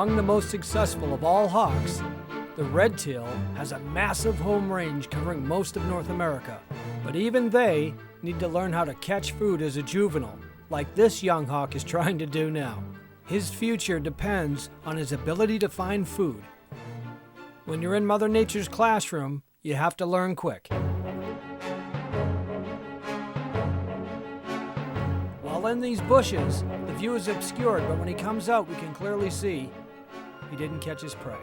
Among the most successful of all hawks, the red tail has a massive home range covering most of North America. But even they need to learn how to catch food as a juvenile, like this young hawk is trying to do now. His future depends on his ability to find food. When you're in Mother Nature's classroom, you have to learn quick. While in these bushes, the view is obscured, but when he comes out, we can clearly see he didn't catch his prey.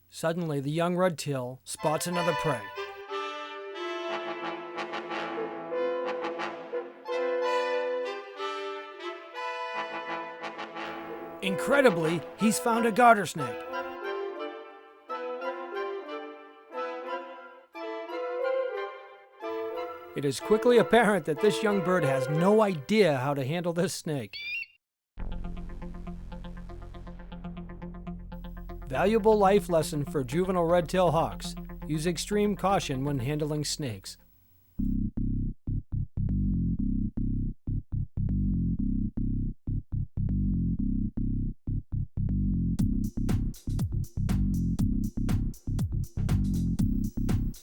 Suddenly, the young red tail spots another prey. Incredibly, he's found a garter snake. It is quickly apparent that this young bird has no idea how to handle this snake. Valuable life lesson for juvenile red tail hawks. Use extreme caution when handling snakes.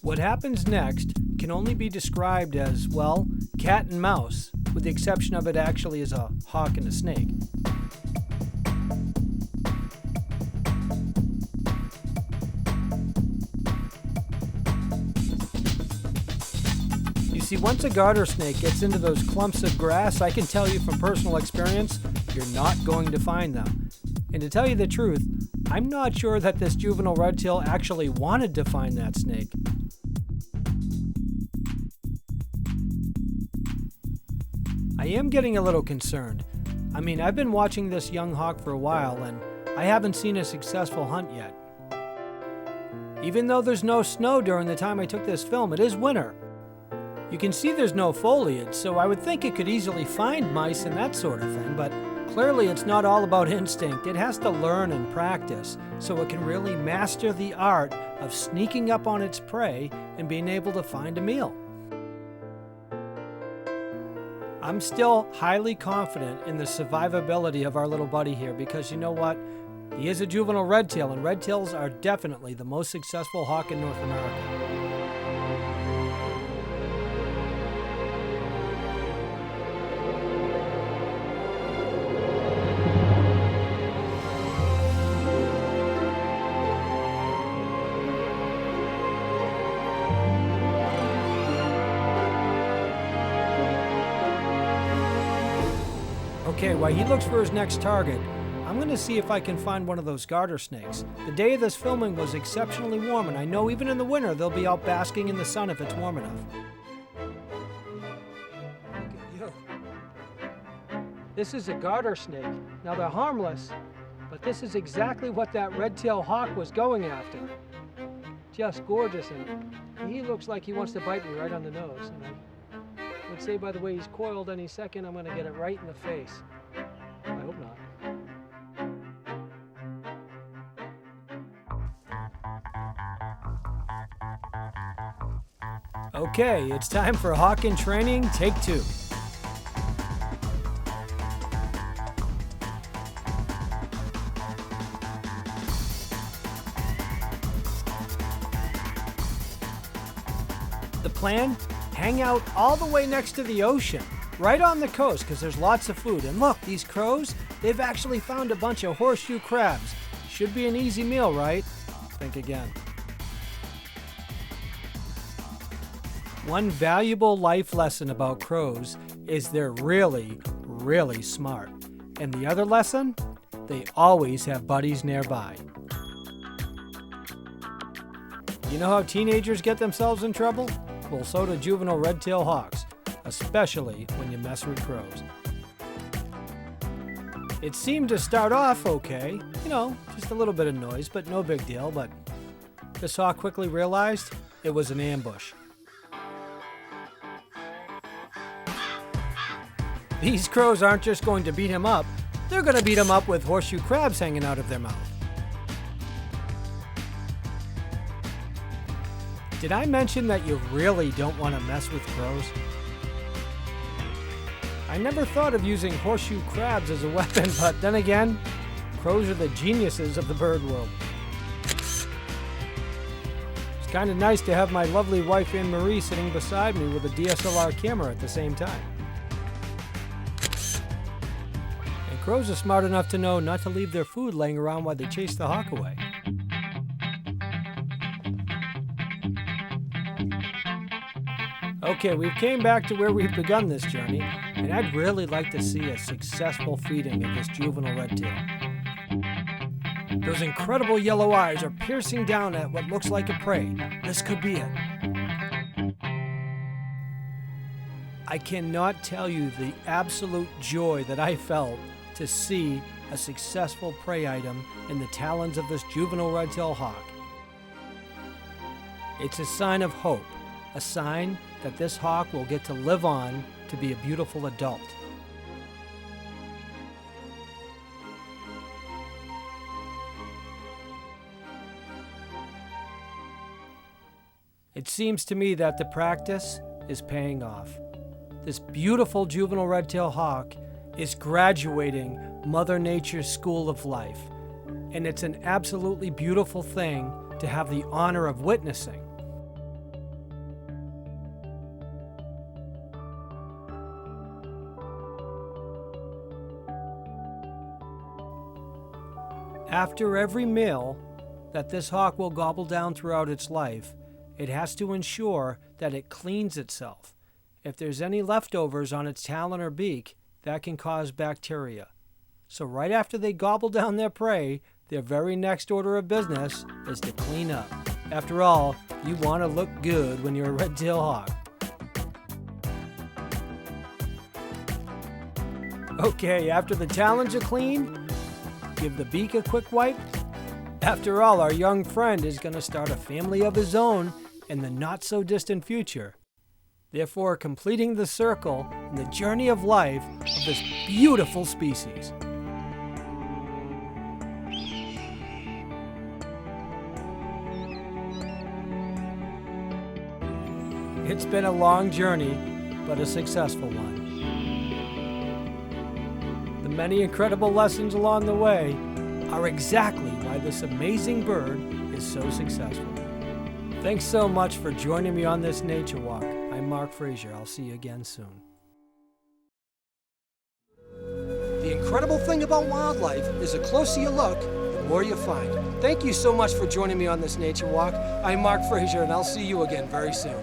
What happens next can only be described as, well, cat and mouse, with the exception of it actually is a hawk and a snake. You see, once a garter snake gets into those clumps of grass, I can tell you from personal experience, you're not going to find them. And to tell you the truth, I'm not sure that this juvenile red tail actually wanted to find that snake. I am getting a little concerned. I mean, I've been watching this young hawk for a while, and I haven't seen a successful hunt yet. Even though there's no snow during the time I took this film, it is winter. You can see there's no foliage, so I would think it could easily find mice and that sort of thing, but clearly it's not all about instinct. It has to learn and practice, so it can really master the art of sneaking up on its prey and being able to find a meal. I'm still highly confident in the survivability of our little buddy here because you know what? He is a juvenile red tail, and red tails are definitely the most successful hawk in North America. Okay, while he looks for his next target, I'm going to see if I can find one of those garter snakes. The day of this filming was exceptionally warm, and I know even in the winter they'll be out basking in the sun if it's warm enough. Look at you. This is a garter snake. Now they're harmless, but this is exactly what that red-tailed hawk was going after. Just gorgeous, and he looks like he wants to bite me right on the nose. I would say by the way he's coiled any second I'm going to get it right in the face. I hope not. Okay, it's time for Hawk in Training, Take 2. The plan? Hang out all the way next to the ocean, right on the coast, because there's lots of food. And look, these crows, they've actually found a bunch of horseshoe crabs. Should be an easy meal, right? Think again. One valuable life lesson about crows is they're really, really smart. And the other lesson? They always have buddies nearby. You know how teenagers get themselves in trouble? Well, so do juvenile red tail hawks, especially when you mess with crows. It seemed to start off okay, just a little bit of noise, but no big deal, but this hawk quickly realized it was an ambush. These crows aren't just going to beat him up, they're going to beat him up with horseshoe crabs hanging out of their mouth. Did I mention that you really don't want to mess with crows? I never thought of using horseshoe crabs as a weapon, but then again, crows are the geniuses of the bird world. It's kind of nice to have my lovely wife Anne-Marie sitting beside me with a DSLR camera at the same time. And crows are smart enough to know not to leave their food laying around while they chase the hawk away. Okay, we've came back to where we've begun this journey, and I'd really like to see a successful feeding of this juvenile red tail. Those incredible yellow eyes are piercing down at what looks like a prey. This could be it. I cannot tell you the absolute joy that I felt to see a successful prey item in the talons of this juvenile red tail hawk. It's a sign of hope, a sign that this hawk will get to live on to be a beautiful adult. It seems to me that the practice is paying off. This beautiful juvenile red tail hawk is graduating Mother Nature's school of life, and it's an absolutely beautiful thing to have the honor of witnessing. After every meal that this hawk will gobble down throughout its life, it has to ensure that it cleans itself. If there's any leftovers on its talon or beak, that can cause bacteria. So right after they gobble down their prey, their very next order of business is to clean up. After all, you want to look good when you're a red-tailed hawk. Okay, after the talons are clean, give the beak a quick wipe. After all, our young friend is going to start a family of his own in the not-so-distant future, therefore completing the circle in the journey of life of this beautiful species. It's been a long journey, but a successful one. The many incredible lessons along the way are exactly why this amazing bird is so successful. Thanks so much for joining me on this nature walk. I'm Mark Frazier. I'll see you again soon. The incredible thing about wildlife is the closer you look, the more you find. Thank you so much for joining me on this nature walk. I'm Mark Frazier, and I'll see you again very soon.